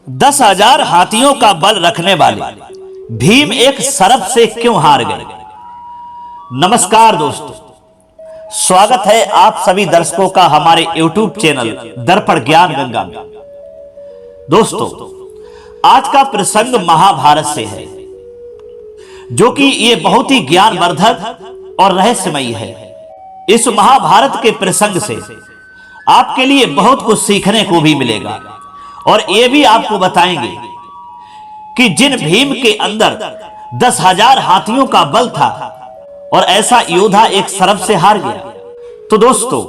10,000 हाथियों का बल रखने वाले भीम एक सर्प से क्यों हार गए। नमस्कार दोस्तों, स्वागत है आप सभी दर्शकों का हमारे YouTube चैनल दर्पण ज्ञान गंगा में। दोस्तों, आज का प्रसंग महाभारत से है, जो कि ये बहुत ही ज्ञानवर्धक और रहस्यमयी है। इस महाभारत के प्रसंग से आपके लिए बहुत कुछ सीखने को भी मिलेगा और ये भी आपको बताएंगे कि जिन भीम के अंदर 10,000 हाथियों का बल था और ऐसा योद्धा एक सर्प से हार गया। तो दोस्तों,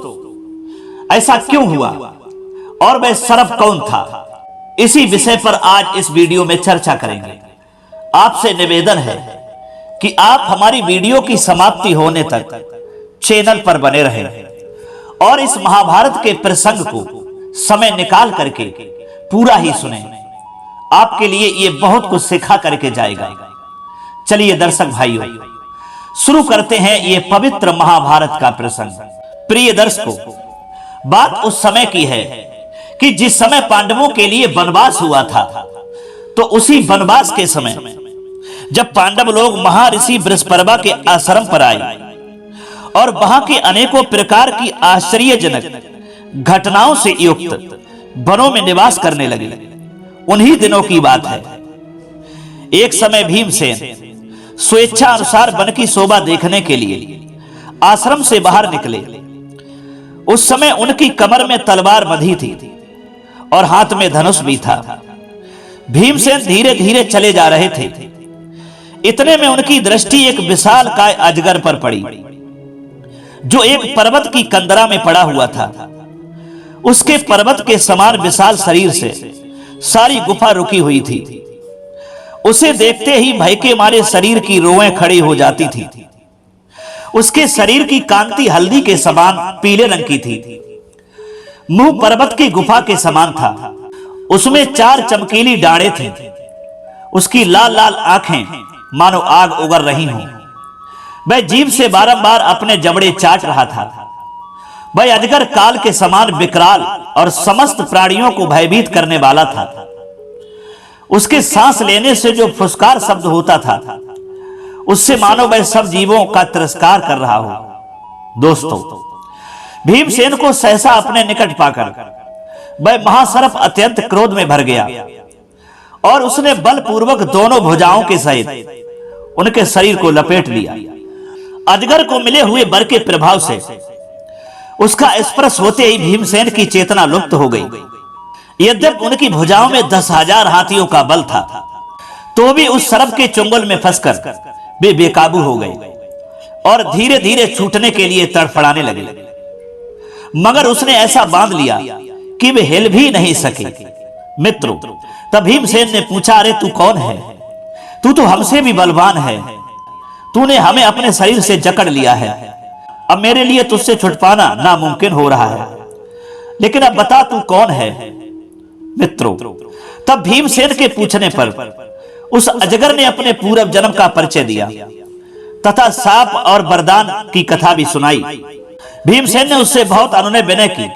ऐसा क्यों हुआ और वह सर्प कौन था, इसी विषय पर आज इस वीडियो में चर्चा करेंगे। आपसे निवेदन है कि आप हमारी वीडियो की समाप्ति होने तक चैनल पर बने रहें और इस महाभारत के प्रसंग को समय निकाल करके पूरा ही सुने। आपके लिए ये बहुत कुछ सिखा करके जाएगा। चलिए दर्शक भाइयों, शुरू करते हैं ये पवित्र महाभारत का प्रसंग। प्रिय दर्शकों, बात उस समय की है कि जिस समय पांडवों के लिए वनवास हुआ था, तो उसी वनवास के समय जब पांडव लोग महर्षि बृहस्पति के आश्रम पर आए और वहां के अनेकों प्रकार की आश्चर्यजनक घटनाओं से युक्त वनों में निवास करने लगे, उन्हीं दिनों की बात है। एक समय भीमसेन स्वेच्छा अनुसार वन की शोभा देखने के लिए आश्रम से बाहर निकले। उस समय उनकी कमर में तलवार बंधी थी और हाथ में धनुष भी था। भीमसेन धीरे धीरे चले जा रहे थे। इतने में उनकी दृष्टि एक विशालकाय अजगर पर पड़ी, जो एक पर्वत की कंदरा में पड़ा हुआ था। उसके पर्वत के समान विशाल शरीर से सारी गुफा रुकी हुई थी। उसे देखते ही भय के मारे शरीर की रोएं खड़ी हो जाती थी। उसके शरीर की कांति हल्दी के समान पीले रंग की थी। मुंह पर्वत की गुफा के समान था। उसमें 4 चमकीली डाढ़ें थीं। उसकी लाल लाल आंखें मानो आग उगर रही हों। वह जीभ से बारंबार अपने जबड़े चाट रहा था। वह अजगर काल के समान विकराल और समस्त प्राणियों को भयभीत करने वाला था। उसके सांस लेने से जो फुसकार शब्द होता था, उससे मानो वह सब जीवों का तिरस्कार कर रहा हो। दोस्तों, भीमसेन को सहसा अपने निकट पाकर वह महासर्प अत्यंत क्रोध में भर गया और उसने बलपूर्वक दोनों भुजाओं के सहित उनके शरीर को लपेट लिया। अजगर को मिले हुए वर के प्रभाव से उसका स्पर्श होते ही भीमसेन की चेतना लुप्त हो गई। यद्यपि उनकी भुजाओं में 10,000 हाथियों का बल था, तो भी उस सर्प के चुंगल में फंसकर वे बेकाबू हो गए और धीरे धीरे छूटने के लिए तड़फड़ाने लगे। मगर उसने ऐसा बांध लिया कि वे हिल भी नहीं सके। मित्रों, तब भीमसेन ने पूछा, अरे तू कौन है? तू तो हमसे भी बलवान है। तूने हमें अपने शरीर से जकड़ लिया है। अब मेरे लिए तुझसे छुट पाना नामुमकिन हो रहा है। लेकिन अब बता, तू कौन है? मित्रों, तब भीमसेन के पूछने पर उस अजगर ने अपने पूर्व जन्म का परिचय दिया तथा साप और वरदान की कथा भी सुनाई। भीमसेन ने उससे बहुत अनुनय विनय की,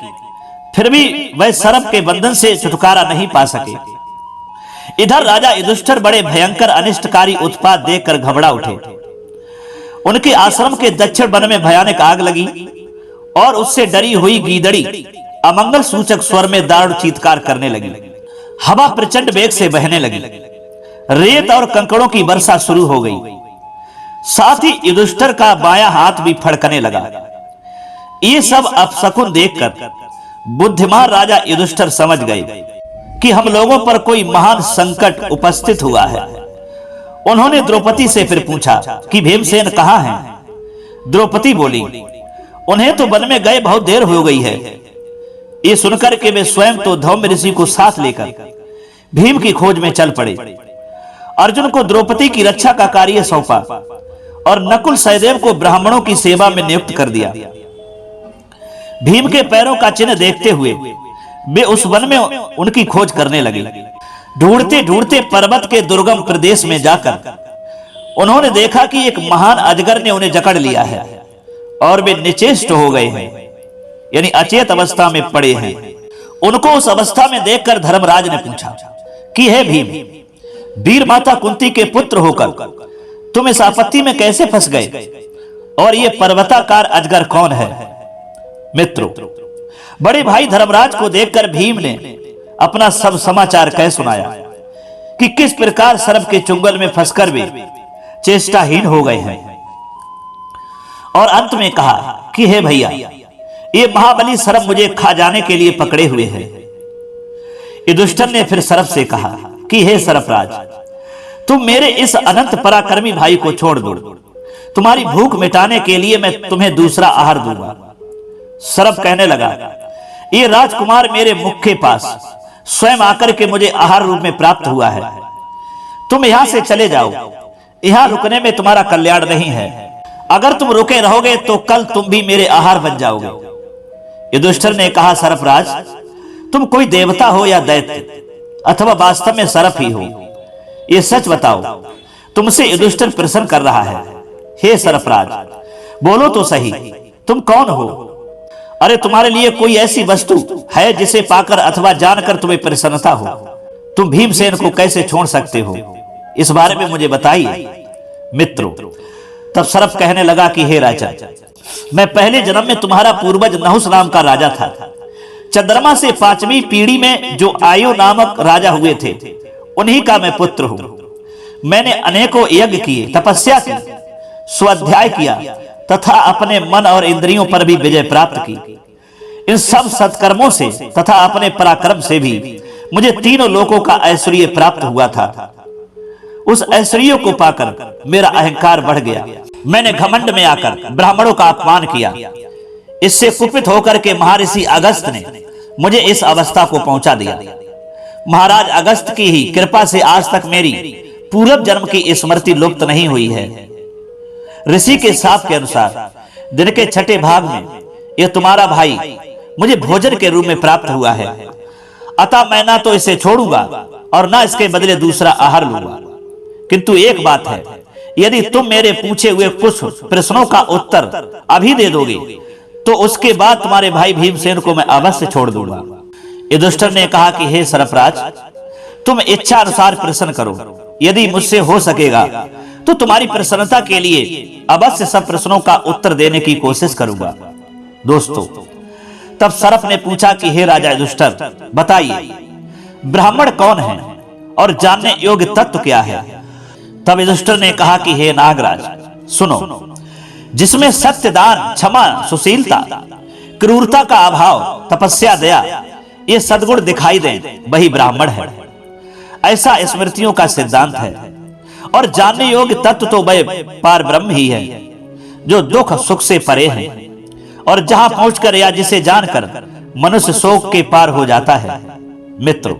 फिर भी वह सर्प के बंधन से छुटकारा नहीं पा सके। इधर राजा युधिष्ठिर बड़े भयंकर अनिष्टकारी उत्पात देखकर घबरा उठे। उनके आश्रम के दक्षिण वन में भयानक आग लगी और उससे डरी हुई गीदड़ी अमंगल सूचक स्वर में दारुण चीत्कार करने लगी। हवा प्रचंड वेग से बहने लगी। रेत और कंकड़ों की वर्षा शुरू हो गई। साथ ही युधिष्ठिर का बायां हाथ भी फड़कने लगा। ये सब अपशकुन देखकर बुद्धिमान राजा युधिष्ठिर समझ गए कि हम लोगों पर कोई महान संकट उपस्थित हुआ है। उन्होंने द्रौपदी से फिर पूछा कि भीमसेन कहाँ हैं? द्रौपदी बोली, उन्हें तो वन में गए बहुत देर हो गई है। ये सुनकर के वे स्वयं तो धौम्य ऋषि को साथ लेकर भीम की खोज में चल पड़े। अर्जुन को द्रौपदी की रक्षा का कार्य सौंपा और नकुल सहदेव को ब्राह्मणों की सेवा में नियुक्त कर दिया। भीम के पैरों का चिन्ह देखते हुए वे उस वन में उनकी खोज करने लगे। ढूंढते ढूंढते पर्वत के दुर्गम प्रदेश में जाकर उन्होंने देखा कि एक महान अजगर ने उन्हें जकड़ लिया है और वे निचेष्ट हो गए हैं, यानी अचेत अवस्था में पड़े हैं। उनको उस अवस्था में देखकर धर्मराज ने पूछा कि हे भीम, वीर माता कुंती के पुत्र होकर तुम इस आपत्ति में कैसे फंस गए, और ये पर्वताकार अजगर कौन है? मित्रों, बड़े भाई धर्मराज को देखकर भीम ने अपना सब समाचार कह सुनाया कि किस प्रकार सर्प के चुंगल में फंसकर वे चेष्टाहीन हो गए हैं, और अंत में कहा कि हे भैया, ये महाबली सर्प मुझे खा जाने के लिए पकड़े हुए हैं। युधिष्ठिर ने फिर सर्प से कहा कि हे सर्पराज, तुम मेरे इस अनंत पराक्रमी भाई को छोड़ दो, तुम्हारी भूख मिटाने के लिए मैं तुम्हें दूसरा आहार दूंगा। सर्प कहने लगा, ये राजकुमार मेरे मुख के पास स्वयं आकर के मुझे आहार रूप में प्राप्त हुआ है। तुम यहां से चले जाओ, यहां रुकने में तुम्हारा कल्याण नहीं है। अगर तुम रुके रहोगे तो कल तुम भी मेरे आहार बन जाओगे। युधिष्ठिर ने कहा, सर्पराज, तुम कोई देवता हो या दैत्य, अथवा वास्तव में सर्प ही हो, ये सच बताओ। तुमसे युधिष्ठिर प्रश्न कर रहा है। हे सर्पराज, बोलो तो सही, तुम कौन हो? अरे तुम्हारे लिए कोई ऐसी वस्तु है जिसे पाकर अथवा जानकर तुम्हें प्रसन्नता हो? तुम भीमसेन को कैसे छोड़ सकते हो, इस बारे में मुझे बताइए। मित्रों, तब सर्प कहने लगा कि हे राजा, मैं पहले जन्म में तुम्हारा पूर्वज नहुस नाम का राजा था। चंद्रमा से 5वीं पीढ़ी में जो आयु नामक राजा हुए थे, उन्हीं का मैं पुत्र हूं। मैंने अनेकों यज्ञ किए, तपस्या की, स्वाध्याय किया तथा अपने मन और इंद्रियों पर भी विजय प्राप्त की। इन सब सत्कर्मों से तथा अपने पराक्रम से भी मुझे तीनों लोकों का ऐश्वर्य प्राप्त हुआ था। उस ऐश्वर्य को पाकर मेरा अहंकार बढ़ गया। मैंने घमंड में आकर ब्राह्मणों का अपमान किया। इससे कुपित होकर के महर्षि अगस्त ने मुझे इस अवस्था को पहुंचा दिया। महाराज अगस्त की ही कृपा से आज तक मेरी पूर्व जन्म की स्मृति लुप्त नहीं हुई है। ऋषि के शाप के अनुसार दिन के 6ठे भाग में यह तुम्हारा भाई मुझे भोजन के रूप में प्राप्त हुआ है। अतः मैं ना तो इसे छोड़ूंगा और ना इसके बदले दूसरा आहार लूंगा। किंतु एक बात है, यदि तुम मेरे पूछे हुए कुछ प्रश्नों का उत्तर अभी दे दोगे तो उसके बाद तुम्हारे भाई भीमसेन को मैं अवश्य छोड़ दूंगा। युधिष्ठिर ने कहा कि हे सर्पराज, तुम इच्छा अनुसार प्रश्न करो। यदि मुझसे हो सकेगा तो तुम्हारी प्रसन्नता के लिए अवश्य सब प्रश्नों का उत्तर देने की कोशिश करूंगा। दोस्तों, तब सर्प ने पूछा कि हे राजा युधिष्ठिर, बताइए ब्राह्मण कौन है और जानने योग्य तत्व क्या है? तब युधिष्ठिर ने कहा कि हे नागराज, सुनो, जिसमें सत्य, दान, क्षमा, सुशीलता, क्रूरता का अभाव, तपस्या, दया, ये सद्गुण दिखाई दें, वही ब्राह्मण है। ऐसा स्मृतियों का सिद्धांत है। और जानने योग्य तत्व तो वह पार ब्रह्म ही है, जो दुख सुख से परे है, और जहां पहुंचकर या जिसे जानकर मनुष्य शोक के पार हो जाता है। मित्रों,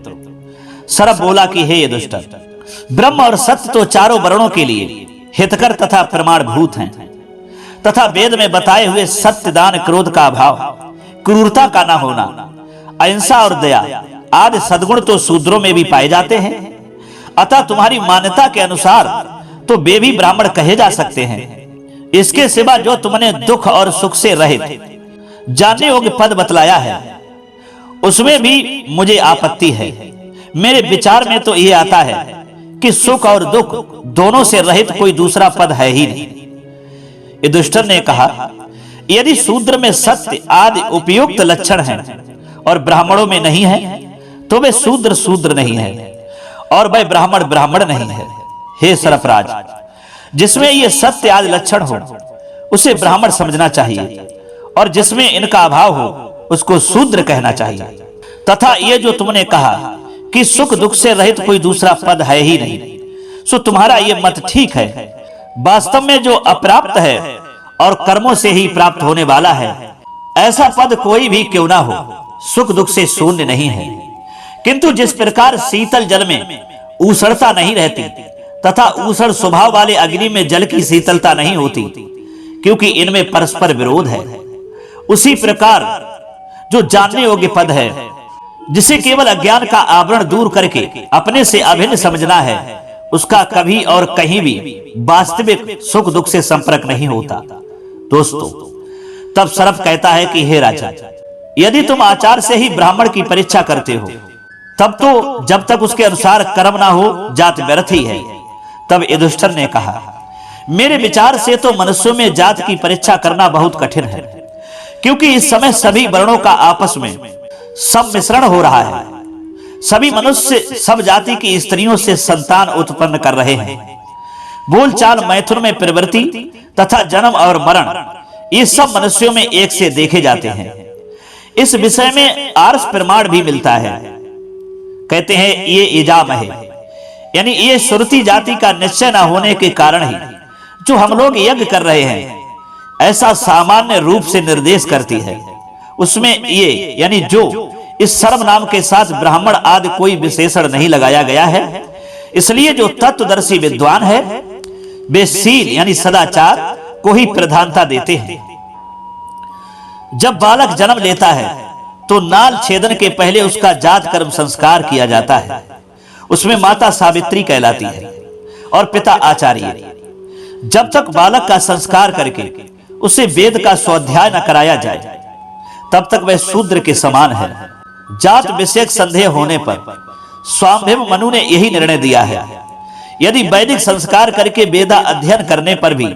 सर्प बोला कि हे युधिष्ठिर, ब्रह्म और सत्य तो चारों वर्णों के लिए हितकर तथा प्रमाणभूत हैं, तथा वेद में बताए हुए सत्य, दान, क्रोध का अभाव, क्रूरता का न होना, अहिंसा और दया आदि सद्गुण तो शूद्रों में भी पाए जाते हैं। अतः तुम्हारी मान्यता के अनुसार तो वे भी ब्राह्मण कहे जा सकते हैं। इसके सिवा जो तुमने दुख और सुख से रहित जानने योग्य पद बतलाया है, उसमें भी मुझे आपत्ति है। मेरे विचार में तो यह आता है कि सुख और दुख दोनों से रहित कोई दूसरा पद है ही नहीं। युधिष्ठिर ने कहा, यदि शूद्र में सत्य आदि उपयुक्त लक्षण हैं और ब्राह्मणों में नहीं है, तो वे शूद्र शूद्र नहीं है और वह ब्राह्मण ब्राह्मण नहीं है। हे सर्पराज, जिसमें ये सत्य आदि लक्षण हो उसे ब्राह्मण समझना चाहिए, और जिसमें इनका अभाव हो उसको शूद्र कहना चाहिए। तथा ये जो तुमने कहा कि सुख दुख से रहित कोई दूसरा पद है ही नहीं, सो तुम्हारा ये मत ठीक है। वास्तव में जो अप्राप्त है और कर्मों से ही प्राप्त होने वाला है, ऐसा पद कोई भी क्यों ना हो, सुख दुख से शून्य नहीं है। किंतु जिस प्रकार शीतल जल में ऊष्णता नहीं रहती तथा ऊष्ण स्वभाव वाले अग्नि में जल की शीतलता नहीं होती, क्योंकि इनमें परस्पर विरोध है, उसी प्रकार जो जानने योग्य पद है, जिसे केवल अज्ञान का आवरण दूर करके अपने से अभिन्न समझना है, उसका कभी और कहीं भी वास्तविक सुख दुख से संपर्क नहीं होता। दोस्तों, तब सर्प कहता है कि हे राजा, यदि तुम आचार से ही ब्राह्मण की परीक्षा करते हो तब तो जब तक उसके अनुसार कर्म ना हो जात व्यर्थ ही है। तब युधिष्ठिर ने कहा, मेरे विचार से तो मनुष्यों में जात की परीक्षा करना बहुत कठिन है, क्योंकि इस समय सभी वर्णों का आपस में सम्मिश्रण हो रहा है। सभी मनुष्य सब जाति की स्त्रियों से संतान उत्पन्न कर रहे हैं। बोलचाल, मैथुन में प्रवृत्ति तथा जन्म और मरण, ये सब मनुष्यों में एक से देखे जाते हैं। इस विषय में आर्ष प्रमाण भी मिलता है। कहते हैं ये इजाम है, यानी ये श्रुति जाति का निश्चय न होने के कारण ही जो हम लोग यज्ञ कर रहे हैं ऐसा सामान्य रूप से निर्देश करती है। उसमें ये यानी जो इस सर्व नाम के साथ ब्राह्मण आदि कोई विशेषण नहीं लगाया गया है। इसलिए जो तत्वदर्शी विद्वान है वे शील यानी सदाचार को ही प्रधानता देते हैं। जब बालक जन्म लेता है तो नाल छेदन के पहले उसका जात कर्म संस्कार किया जाता है। उसमें माता सावित्री कहलाती है और पिता आचार्य। जब तक बालक का संस्कार करके उसे वेद का स्वाध्याय न कराया जाए तब तक वह शूद्र के समान है। जात विषयक संदेह होने पर स्वामिभृग मनु ने यही निर्णय दिया है। यदि वैदिक संस्कार करके वेदा अध्ययन करने पर भी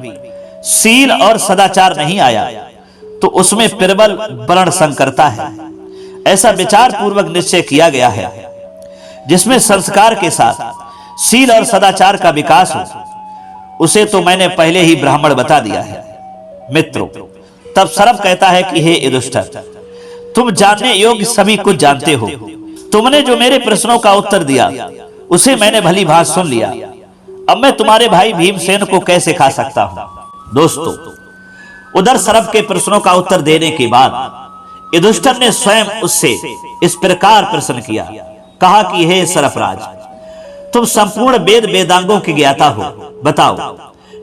शील और सदाचार नहीं आया तो उसमें प्रबल वर्ण संकरता है। ऐसा विचार पूर्वक निश्चय किया गया है। जिसमें संस्कार के साथ शील और सदाचार का विकास हो उसे तो मैंने पहले ही ब्राह्मण बता दिया है। मित्रों, तब सरभ कहता है कि हे युधिष्ठिर, तुम जानने योग्य सभी कुछ जानते हो। तुमने जो मेरे प्रश्नों का उत्तर दिया उसे मैंने भली भांति सुन लिया। अब मैं तुम्हारे भाई भीमसेन को कैसे खा सकता हूं? दोस्तों, उधर सरभ के प्रश्नों का उत्तर देने के बाद युधिष्ठिर ने स्वयं उससे इस प्रकार प्रश्न किया। कहा कि हे सरफराज, तुम संपूर्ण वेद वेदांगों के ज्ञाता हो। बताओ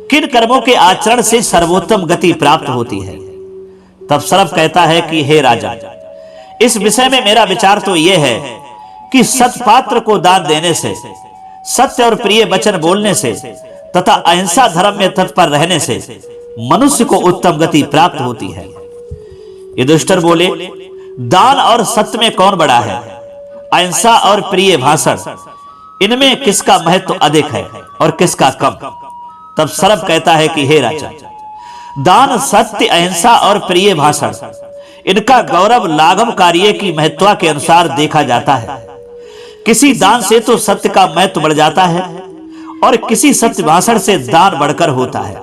किन कर्मों के आचरण से सर्वोत्तम गति प्राप्त होती है? तब सरभ कहता है कि हे राजा, इस विषय में मेरा विचार तो यह है कि सत्पात्र को दान देने से, सत्य और प्रिय वचन बोलने से तथा अहिंसा धर्म में तत्पर रहने से मनुष्य को उत्तम गति प्राप्त होती है। युधिष्ठिर बोले, दान और सत्य में कौन बड़ा है? अहिंसा और प्रिय भाषण, इनमें किसका महत्व अधिक है और किसका कम? तब सरभ कहता है कि हे राजा, दान, सत्य, अहिंसा और प्रिय भाषण, इनका गौरव लाघव कार्य की महत्व के अनुसार देखा जाता है। किसी दान से तो सत्य का महत्व बढ़ जाता है और किसी सत्य भाषण से दान बढ़कर होता है।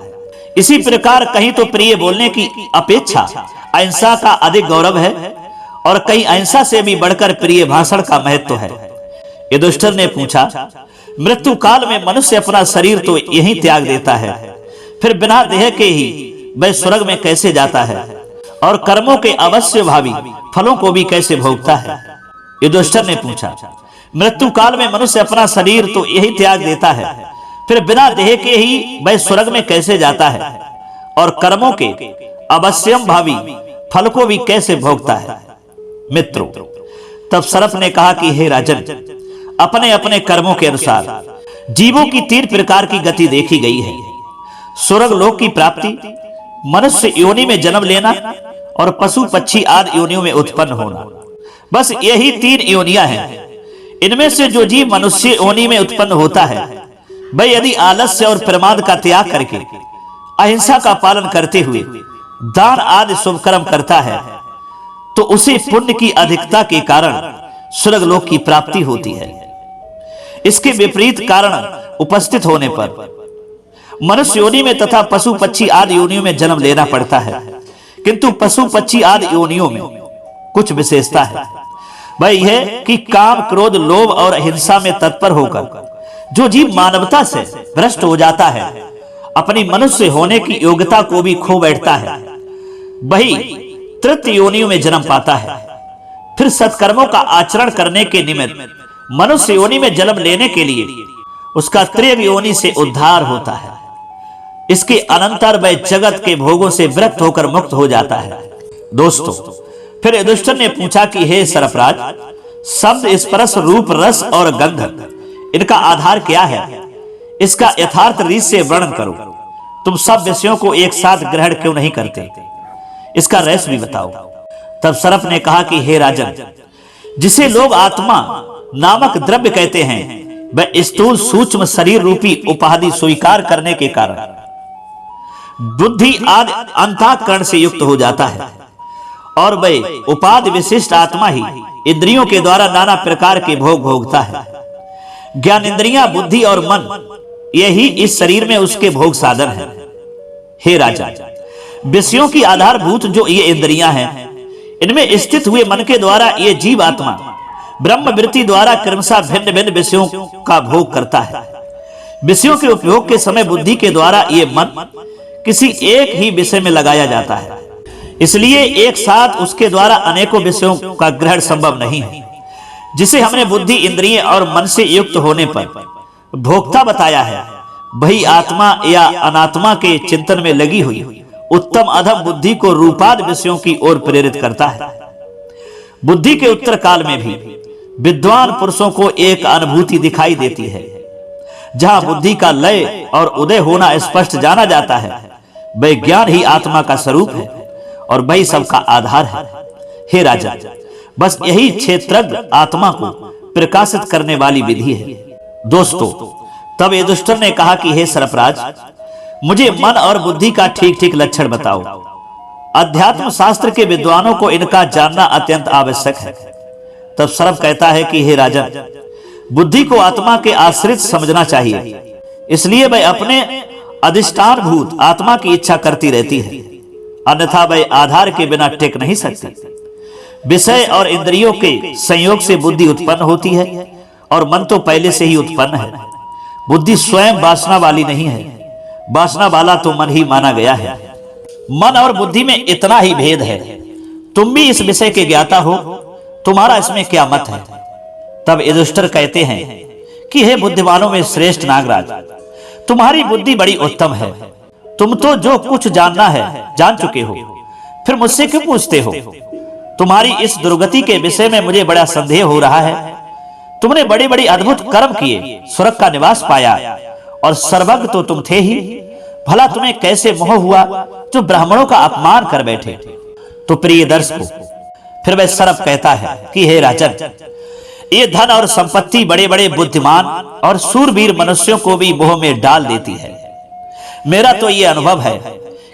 इसी प्रकार कहीं तो प्रिय बोलने की अपेक्षा अहिंसा का अधिक गौरव है और कहीं अहिंसा से भी बढ़कर प्रिय भाषण का महत्व है। युधिष्ठिर ने पूछा, मृत्यु काल में मनुष्य अपना शरीर तो यहीं त्याग देता है, फिर बिना देह के ही वह स्वर्ग में कैसे जाता है और कर्मों के अवश्य भावी फलों को भी कैसे भोगता है? युधिष्ठिर ने पूछा, मृत्यु काल में मनुष्य अपना शरीर तो यही त्याग देता है, फिर बिना देह के ही वह स्वर्ग में कैसे जाता है और कर्मों के अवश्यम भावी फल को भी कैसे भोगता है? मित्रों, तब सरभ ने कहा कि हे राजन, अपने अपने कर्मों के अनुसार जीवों की 3 प्रकार की गति देखी गई है। स्वर्ग लोक की प्राप्ति, मनुष्य योनि में जन्म लेना और पशु पक्षी आदि योनियों में उत्पन्न होना। बस यही 3 योनियां हैं। इनमें से जो जीव मनुष्य योनि में उत्पन्न होता है वह यदि आलस्य और प्रमाद का त्याग करके अहिंसा का पालन करते हुए दान आदि शुभ कर्म करता है तो उसे पुण्य की अधिकता के कारण स्वर्ग लोक की प्राप्ति होती है। इसके विपरीत कारण उपस्थित होने पर मनुष्य योनि में तथा पशु पक्षी आदि योनियों में जन्म लेना पड़ता है। किंतु पशु पक्षी आदि योनियों में कुछ विशेषता है। वह यह कि काम, क्रोध, लोभ और हिंसा में तत्पर होकर जो जीव मानवता से भ्रष्ट हो जाता है, अपनी मनुष्य होने की योग्यता को भी खो बैठता है, वही तृतीय योनियों में जन्म पाता है। फिर सत्कर्मों का आचरण करने के निमित्त मनुष्य योनि में जन्म लेने के लिए उसका त्रियग योनि से उद्धार होता है। इसके अनंतर वह जगत के भोगों से विरक्त होकर मुक्त हो जाता है। दोस्तों, फिर युधिष्ठिर ने पूछा कि हे सरफराज, शब्द, स्पर्श, रूप, रस और गंध, इनका आधार क्या है? इसका यथार्थ रीत से वर्णन करो। तुम सब विषयों को एक साथ ग्रहण क्यों नहीं करते? इसका रहस्य भी बताओ। तब सरभ ने कहा कि हे राजन, जिसे लोग आत्मा नामक द्रव्य कहते हैं, वह स्थूल सूक्ष्म शरीर रूपी उपाधि स्वीकार करने के कारण बुद्धि आदि अंतःकरण से युक्त हो जाता है और वह उपाधि विशिष्ट आत्मा ही इंद्रियों के द्वारा नाना प्रकार के भोग भोगता है। ज्ञान इंद्रियां, बुद्धि और मन, यही इस शरीर में उसके भोग साधन है। हे राजा, विषयों की आधारभूत जो ये इंद्रियां हैं, इनमें स्थित हुए मन के द्वारा ये जीव आत्मा ब्रह्म वृत्ति द्वारा क्रमशः भिन्न भिन्न विषयों का भोग करता है। विषयों के उपयोग के समय बुद्धि के द्वारा ये मन किसी एक ही विषय में लगाया जाता है, इसलिए एक साथ उसके द्वारा अनेकों विषयों का ग्रहण संभव नहीं है। जिसे हमने बुद्धि, इंद्रिय और मन से युक्त होने पर भोक्ता बताया है, वही आत्मा या अनात्मा के चिंतन में लगी हुई उत्तम अधम बुद्धि को रूपाद विषयों की ओर प्रेरित करता है। बुद्धि के उत्तर काल में भी विद्वान पुरुषों को एक अनुभूति दिखाई देती है, जहां बुद्धि का लय और उदय होना स्पष्ट जाना जाता है। वह ज्ञान ही आत्मा का स्वरूप है और वही सबका आधार है। हे राजा, बस यही क्षेत्रज्ञ आत्मा को प्रकाशित करने वाली विधि है। दोस्तों, तब युधिष्ठिर ने कहा कि हे सर्पराज, मुझे मन और बुद्धि का ठीक ठीक लक्षण बताओ। अध्यात्म शास्त्र के विद्वानों को इनका जानना अत्यंत आवश्यक है। तब सर्प कहता है कि हे राजन, बुद्धि को आत्मा के आश्रित समझना चाहिए, इसलिए वह अपने अधिष्ठान भूत आत्मा की इच्छा करती रहती है, अन्यथा वह आधार के बिना टिक नहीं सकती। विषय और इंद्रियों के संयोग से बुद्धि उत्पन्न होती है और मन तो पहले से ही उत्पन्न है। बुद्धि स्वयं वासना वाली नहीं है, वासना वाला तो मन ही माना गया है। मन और बुद्धि में इतना ही भेद है। तुम भी इस विषय के ज्ञाता हो, तुम्हारा इसमें क्या मत है? तब युधिष्ठिर कहते हैं कि हे बुद्धिमानों में श्रेष्ठ नागराज, तुम्हारी बुद्धि बड़ी उत्तम है। तुम तो जो कुछ जानना है जान चुके हो, फिर मुझसे क्यों पूछते हो? तुम्हारी इस दुर्गति के विषय में मुझे बड़ा संदेह हो रहा है। तुमने बड़े बड़े अद्भुत कर्म किए, स्वर्ग का निवास पाया और सर्वज्ञ तो तुम थे ही। भला तुम्हें कैसे मोह हुआ जो ब्राह्मणों का अपमान कर बैठे? तो प्रिय दर्शकों, फिर वह सर्प कहता है कि हे राजन, ये धन और संपत्ति बड़े बड़े बुद्धिमान और सूरवीर मनुष्यों को भी मोह में डाल देती है। मेरा तो ये अनुभव है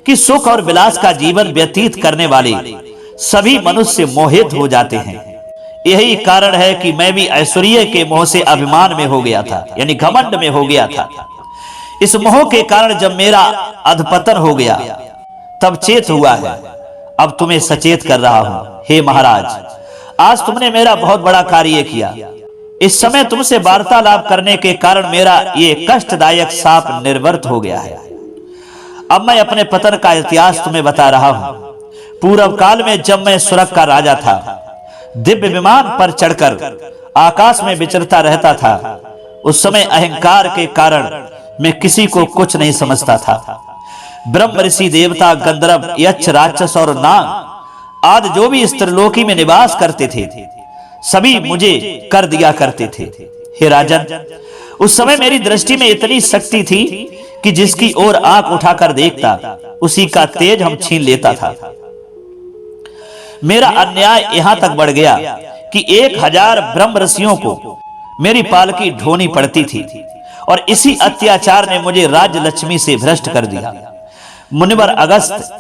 कि सुख और विलास का जीवन व्यतीत करने वाले सभी मनुष्य मोहित हो जाते हैं। यही कारण है कि मैं भी ऐश्वर्य के मोह से अभिमान में हो गया था, यानी घमंड में हो गया था। इस मोह के कारण जब मेरा अधपतन हो गया तब चेत हुआ है। अब तुम्हें सचेत कर रहा हूं। हे महाराज, आज तुमने मेरा बहुत बड़ा कार्य किया। इस समय तुमसे वार्तालाप करने के कारण मेरा ये कष्टदायक शाप निर्वर्त हो गया है। अब मैं अपने पतन का इतिहास तुम्हें बता रहा हूं। पूर्व काल में जब मैं स्वर्ग का राजा था, दिव्य विमान पर चढ़कर आकाश में विचरता रहता था, उस समय अहंकार के कारण मैं किसी को कुछ नहीं समझता था। ब्रह्म, ऋषि, देवता, गंधर्व, यक्ष, राक्षस और नाग आदि जो भी इस त्रिलोकी में निवास करते थे, सभी मुझे कर दिया करते थे। हे राजन, उस समय मेरी दृष्टि में इतनी शक्ति थी कि जिसकी ओर आंख उठाकर देखता उसी का तेज हम छीन लेता था। मेरा अन्याय यहां तक बढ़ गया कि 1000 ब्रह्म ऋषियों को मेरी पालकी ढोनी पड़ती थी और इसी अत्याचार ने मुझे राज्य लक्ष्मी से भ्रष्ट कर दिया। मुनिवर अगस्त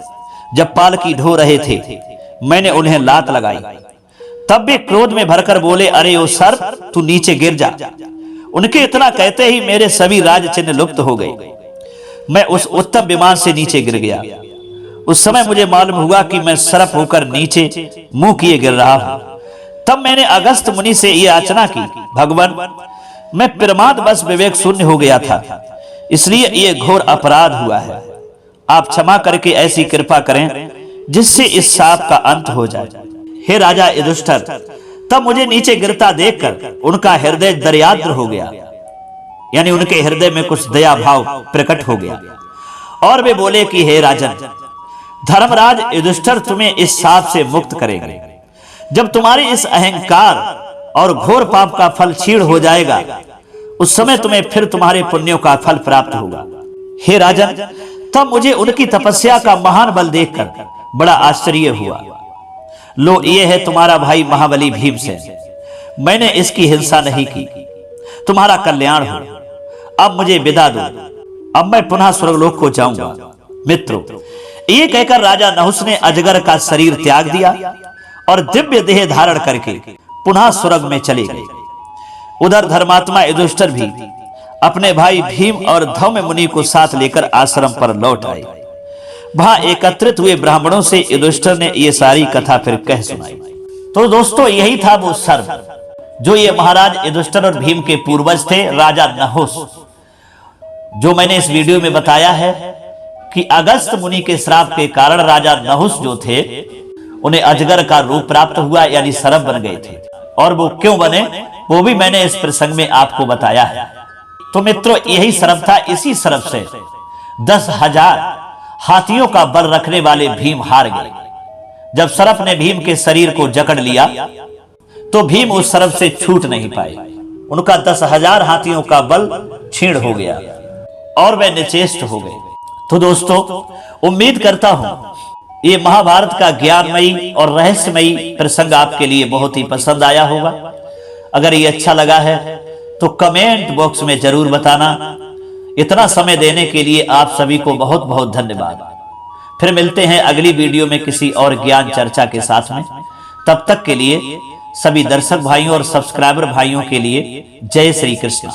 जब पालकी ढो रहे थे, मैंने उन्हें लात लगाई। तब वे क्रोध में भरकर बोले, अरे ओ सर्प, तू नीचे गिर जा। उनके इतना कहते ही मेरे सभी राज चिन्ह लुप्त हो गए। मैं उस उत्तम विमान से नीचे गिर गया। उस समय मुझे मालूम हुआ कि मैं सर्प होकर नीचे मुंह किए गिर रहा हूं। तब मैंने अगस्त मुनि से यह याचना की, भगवान, मैं प्रमाद बस विवेक शून्य हो गया था, इसलिए यह घोर अपराध हुआ है। आप क्षमा करके ऐसी कृपा करें जिससे इस शाप का अंत हो जाए। हे राजा युधिष्ठिर, तब मुझे नीचे गिरता देखकर उनका हृदय दर्याद्र हो गया, यानी उनके हृदय में कुछ दया भाव प्रकट हो गया और वे बोले कि हे राजन, धर्मराज युधिष्ठिर तुम्हें इस शाप से मुक्त करेंगे। जब तुम्हारे इस अहंकार और घोर पाप का फल क्षीण हो जाएगा, उस समय तुम्हें फिर तुम्हारे पुण्यों का फल प्राप्त होगा। हे राजन, तब मुझे उनकी तपस्या का महान बल देखकर बड़ा आश्चर्य हुआ। लो, ये है तुम्हारा भाई महाबली भीमसेन। मैंने इसकी हिंसा नहीं की, तुम्हारा कल्याण हो, अब मुझे विदा दो, अब मैं पुनः स्वर्गलोक को जाऊंगा। मित्रों, ये कहकर राजा नहुस ने अजगर का शरीर त्याग दिया और दिव्य देह धारण करके पुनः स्वर्ग में चले गए। उधर धर्मात्मा युधिष्ठिर भी अपने भाई भीम और धौम्य मुनि को साथ लेकर आश्रम पर लौट आए। वहां एकत्रित हुए ब्राह्मणों से युधिष्ठिर ने यह सारी कथा फिर कह सुनाई। तो दोस्तों, यही था वो सर्प जो ये महाराज युधिष्ठिर और भीम के पूर्वज थे, राजा नहुस, जो मैंने इस वीडियो में बताया है कि अगस्त मुनि के श्राप के कारण राजा नहुस जो थे उन्हें अजगर का रूप प्राप्त हुआ, यानी सर्प बन गए थे। और वो क्यों बने वो भी मैंने इस प्रसंग में आपको बताया है। तो मित्रों, यही सर्प था, इसी सर्प से 10,000 हाथियों का बल रखने वाले भीम हार गए। जब सर्प ने भीम के शरीर को जकड़ लिया तो भीम उस सर्प से छूट नहीं पाए। उनका 10,000 हाथियों का बल क्षीण हो गया और वे निचेष्ट हो गए। तो दोस्तों, उम्मीद करता हूं ये महाभारत का ज्ञानमयी और रहस्यमयी प्रसंग आपके लिए बहुत ही पसंद आया होगा। अगर ये अच्छा लगा है तो कमेंट बॉक्स में जरूर बताना। इतना समय देने के लिए आप सभी को बहुत बहुत धन्यवाद। फिर मिलते हैं अगली वीडियो में किसी और ज्ञान चर्चा के साथ में। तब तक के लिए सभी दर्शक भाइयों और सब्सक्राइबर भाइयों के लिए जय श्री कृष्ण।